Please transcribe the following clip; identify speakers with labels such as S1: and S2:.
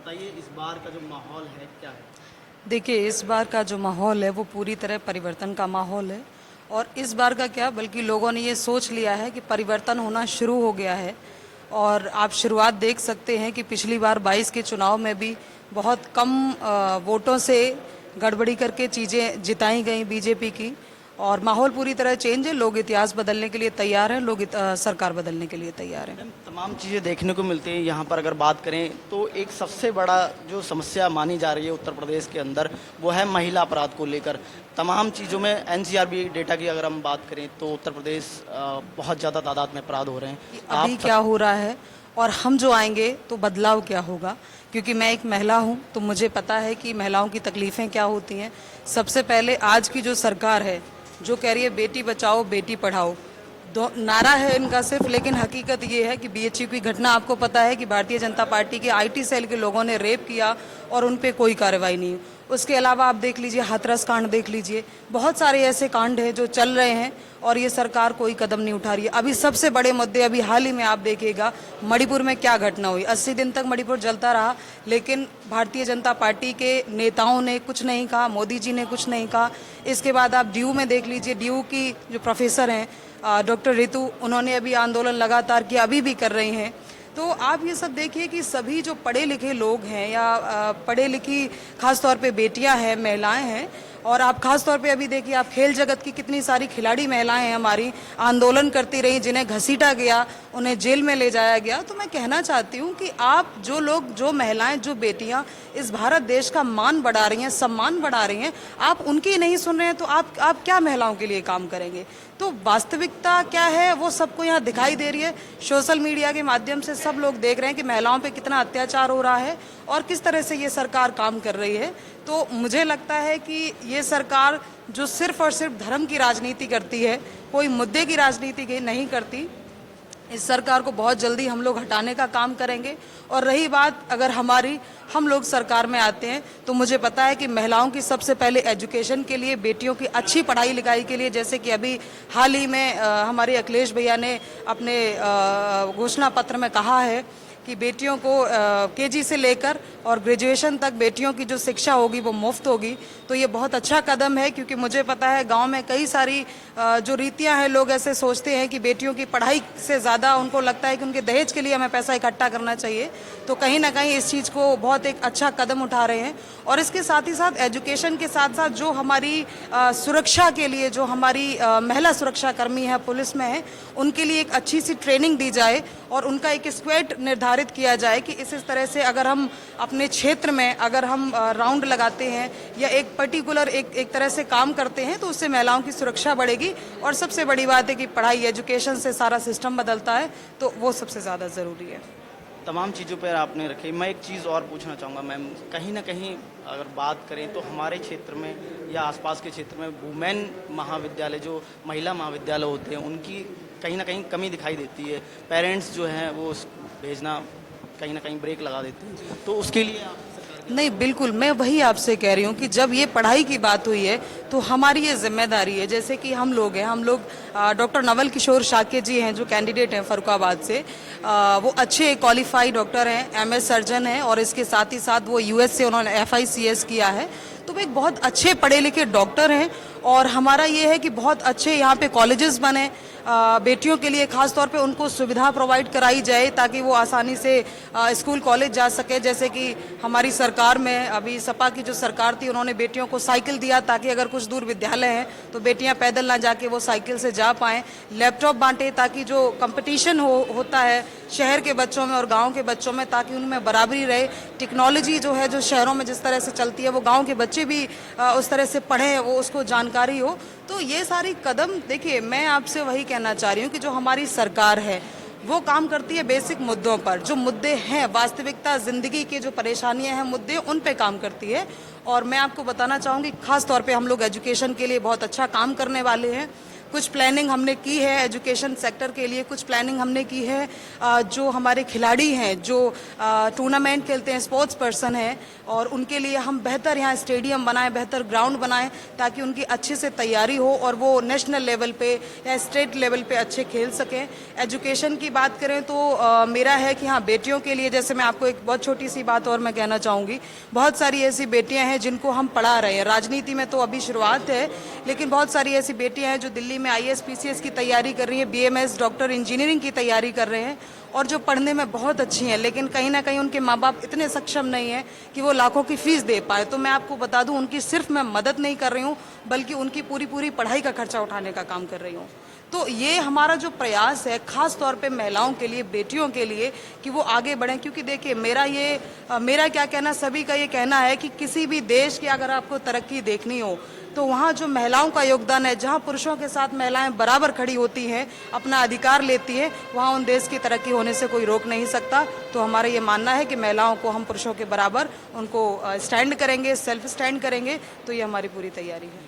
S1: बताइए इस बार का जो माहौल है क्या है?
S2: देखिए, इस बार का जो माहौल है वो पूरी तरह परिवर्तन का माहौल है। और इस बार का क्या, बल्कि लोगों ने ये सोच लिया है कि परिवर्तन होना शुरू हो गया है। और आप शुरुआत देख सकते हैं कि पिछली बार 22 के चुनाव में भी बहुत कम वोटों से गड़बड़ी करके चीज़ें जिताई गई बीजेपी की। और माहौल पूरी तरह चेंज है। लोग इतिहास बदलने के लिए तैयार हैं, लोग सरकार बदलने के लिए तैयार हैं।
S1: मैम, तमाम चीज़ें देखने को मिलती हैं यहाँ पर। अगर बात करें तो एक सबसे बड़ा जो समस्या मानी जा रही है उत्तर प्रदेश के अंदर, वो है महिला अपराध को लेकर। तमाम चीज़ों में एनसीआरबी डेटा की अगर हम बात करें तो उत्तर प्रदेश बहुत ज़्यादा तादाद में अपराध हो रहे हैं।
S2: अभी क्या हो रहा है और हम जो आएंगे तो बदलाव क्या होगा, क्योंकि मैं एक महिला हूं तो मुझे पता है कि महिलाओं की तकलीफ़ें क्या होती हैं। सबसे पहले आज की जो सरकार है जो कह रही है बेटी बचाओ बेटी पढ़ाओ, दो नारा है इनका सिर्फ, लेकिन हकीकत ये है कि बीएचयू की घटना आपको पता है कि भारतीय जनता पार्टी के आईटी सेल के लोगों ने रेप किया और उन पे कोई कार्रवाई नहीं। उसके अलावा आप देख लीजिए, हाथरस कांड देख लीजिए, बहुत सारे ऐसे कांड हैं जो चल रहे हैं और ये सरकार कोई कदम नहीं उठा रही है। अभी सबसे बड़े मुद्दे, अभी हाल ही में आप देखिएगा मणिपुर में क्या घटना हुई। 80 दिन तक मणिपुर जलता रहा, लेकिन भारतीय जनता पार्टी के नेताओं ने कुछ नहीं कहा, मोदी जी ने कुछ नहीं कहा। इसके बाद आप डीयू में देख लीजिए, डीयू की जो प्रोफेसर हैं डॉक्टर रितु, उन्होंने अभी आंदोलन लगातार किया, अभी भी कर रही हैं। तो आप ये सब देखिए कि सभी जो पढ़े लिखे लोग हैं या पढ़े लिखी खास तौर पे बेटियां हैं, महिलाएं हैं, और आप खास तौर पे अभी देखिए आप खेल जगत की कितनी सारी खिलाड़ी महिलाएं हैं हमारी, आंदोलन करती रही, जिन्हें घसीटा गया, उन्हें जेल में ले जाया गया। तो मैं कहना चाहती हूँ कि आप जो लोग, जो महिलाएं, जो बेटियां इस भारत देश का मान बढ़ा रही हैं, सम्मान बढ़ा रही हैं, आप उनकी नहीं सुन रहे हैं तो आप क्या महिलाओं के लिए काम करेंगे? तो वास्तविकता क्या है वो सबको यहाँ दिखाई दे रही है। सोशल मीडिया के माध्यम से सब लोग देख रहे हैं कि महिलाओं पे कितना अत्याचार हो रहा है और किस तरह से ये सरकार काम कर रही है। तो मुझे लगता है कि ये सरकार जो सिर्फ और सिर्फ धर्म की राजनीति करती है, कोई मुद्दे की राजनीति नहीं करती, इस सरकार को बहुत जल्दी हम लोग हटाने का काम करेंगे। और रही बात, अगर हम लोग सरकार में आते हैं तो मुझे पता है कि महिलाओं की सबसे पहले एजुकेशन के लिए, बेटियों की अच्छी पढ़ाई लिखाई के लिए, जैसे कि अभी हाल ही में हमारे अखिलेश भैया ने अपने घोषणा पत्र में कहा है कि बेटियों को केजी से लेकर और ग्रेजुएशन तक बेटियों की जो शिक्षा होगी वो मुफ्त होगी। तो ये बहुत अच्छा कदम है, क्योंकि मुझे पता है गांव में कई सारी जो रीतियां हैं, लोग ऐसे सोचते हैं कि बेटियों की पढ़ाई से ज़्यादा उनको लगता है कि उनके दहेज के लिए हमें पैसा इकट्ठा करना चाहिए। तो कहीं ना कहीं इस चीज़ को बहुत एक अच्छा कदम उठा रहे हैं। और इसके साथ ही साथ एजुकेशन के साथ साथ जो हमारी सुरक्षा के लिए, जो हमारी महिला सुरक्षा कर्मी है, पुलिस में है, उनके लिए एक अच्छी सी ट्रेनिंग दी जाए और उनका एक स्क्वाड निर्धारित किया जाए कि इस तरह से अगर हम अपने क्षेत्र में अगर हम राउंड लगाते हैं या एक पर्टिकुलर एक तरह से काम करते हैं तो उससे महिलाओं की सुरक्षा बढ़ेगी। और सबसे बड़ी बात है कि पढ़ाई, एजुकेशन से सारा सिस्टम बदलता है, तो वो सबसे ज़्यादा ज़रूरी है।
S1: तमाम चीज़ों पर आपने रखी। मैं एक चीज़ और पूछना चाहूँगा मैम, कहीं ना कहीं अगर बात करें तो हमारे क्षेत्र में या आसपास के क्षेत्र में वुमेन महाविद्यालय, जो महिला महाविद्यालय होते हैं, उनकी कहीं ना कहीं कमी दिखाई देती है। पेरेंट्स जो हैं वो भेजना कहीं ना कहीं ब्रेक लगा देते हैं। तो उसके लिए आप
S2: नहीं, बिल्कुल, मैं वही आपसे कह रही हूँ कि जब ये पढ़ाई की बात हुई है तो हमारी ये जिम्मेदारी है। जैसे कि हम लोग डॉक्टर नवल किशोर शाक्य जी हैं जो कैंडिडेट हैं फर्रुखाबाद से, वो अच्छे क्वालिफाइड डॉक्टर हैं, एमएस सर्जन हैं, और इसके साथ ही साथ वो यूएस से उन्होंने एफआईसीएस किया है। तो वो एक बहुत अच्छे पढ़े लिखे डॉक्टर हैं। और हमारा ये है कि बहुत अच्छे यहाँ पे कॉलेजेस बने, बेटियों के लिए खास तौर पे उनको सुविधा प्रोवाइड कराई जाए ताकि वो आसानी से स्कूल कॉलेज जा सके। जैसे कि हमारी सरकार में अभी सपा की जो सरकार थी, उन्होंने बेटियों को साइकिल दिया ताकि अगर कुछ दूर विद्यालय है तो बेटियां पैदल ना जाके वो साइकिल से जा पाएं। लैपटॉप बांटे ताकि जो कंपटीशन होता है शहर के बच्चों में और गाँव के बच्चों में, ताकि उनमें बराबरी रहे। टेक्नोलॉजी जो है, जो शहरों में जिस तरह से चलती है, वो गाँव के बच्चे भी उस तरह से पढ़ें, वो उसको जानकारी हो। तो ये सारी कदम, देखिए मैं आपसे वही कहना चाह रही हूँ कि जो हमारी सरकार है वो काम करती है बेसिक मुद्दों पर, जो मुद्दे हैं वास्तविकता ज़िंदगी की, जो परेशानियां हैं, मुद्दे, उन पे काम करती है। और मैं आपको बताना चाहूँगी खास तौर पे हम लोग एजुकेशन के लिए बहुत अच्छा काम करने वाले हैं। कुछ प्लानिंग हमने की है एजुकेशन सेक्टर के लिए, कुछ प्लानिंग हमने की है जो हमारे खिलाड़ी हैं, जो टूर्नामेंट खेलते हैं, स्पोर्ट्स पर्सन हैं, और उनके लिए हम बेहतर यहाँ स्टेडियम बनाएं, बेहतर ग्राउंड बनाएं, ताकि उनकी अच्छे से तैयारी हो और वो नेशनल लेवल पे या स्टेट लेवल पे अच्छे खेल सकें। एजुकेशन की बात करें तो मेरा है कि हाँ, बेटियों के लिए, जैसे मैं आपको एक बहुत छोटी सी बात और मैं कहना चाहूँगी, बहुत सारी ऐसी बेटियां हैं जिनको हम पढ़ा रहे हैं। राजनीति में तो अभी शुरुआत है, लेकिन बहुत सारी ऐसी बेटियां हैं जो दिल्ली में IAS PCS की तैयारी कर रही हैं, BMS डॉक्टर इंजीनियरिंग की तैयारी कर रहे हैं, और जो पढ़ने में बहुत अच्छी हैं, लेकिन कहीं ना कहीं उनके माँ बाप इतने सक्षम नहीं हैं कि वो लाखों की फीस दे पाए। तो मैं आपको बता दूं, उनकी सिर्फ मैं मदद नहीं कर रही हूँ, बल्कि उनकी पूरी पूरी पढ़ाई का खर्चा उठाने का काम कर रही हूँ। तो ये हमारा जो प्रयास है खास तौर पे महिलाओं के लिए, बेटियों के लिए, कि वो आगे बढ़ें। क्योंकि देखिए, मेरा क्या कहना, सभी का ये कहना है कि किसी भी देश की अगर आपको तरक्की देखनी हो तो वहाँ जो महिलाओं का योगदान है, जहाँ पुरुषों के साथ महिलाएं बराबर खड़ी होती हैं, अपना अधिकार लेती हैं, वहाँ उन देश की तरक्की होने से कोई रोक नहीं सकता। तो हमारा ये मानना है कि महिलाओं को हम पुरुषों के बराबर उनको स्टैंड करेंगे, सेल्फ स्टैंड करेंगे। तो ये हमारी पूरी तैयारी है।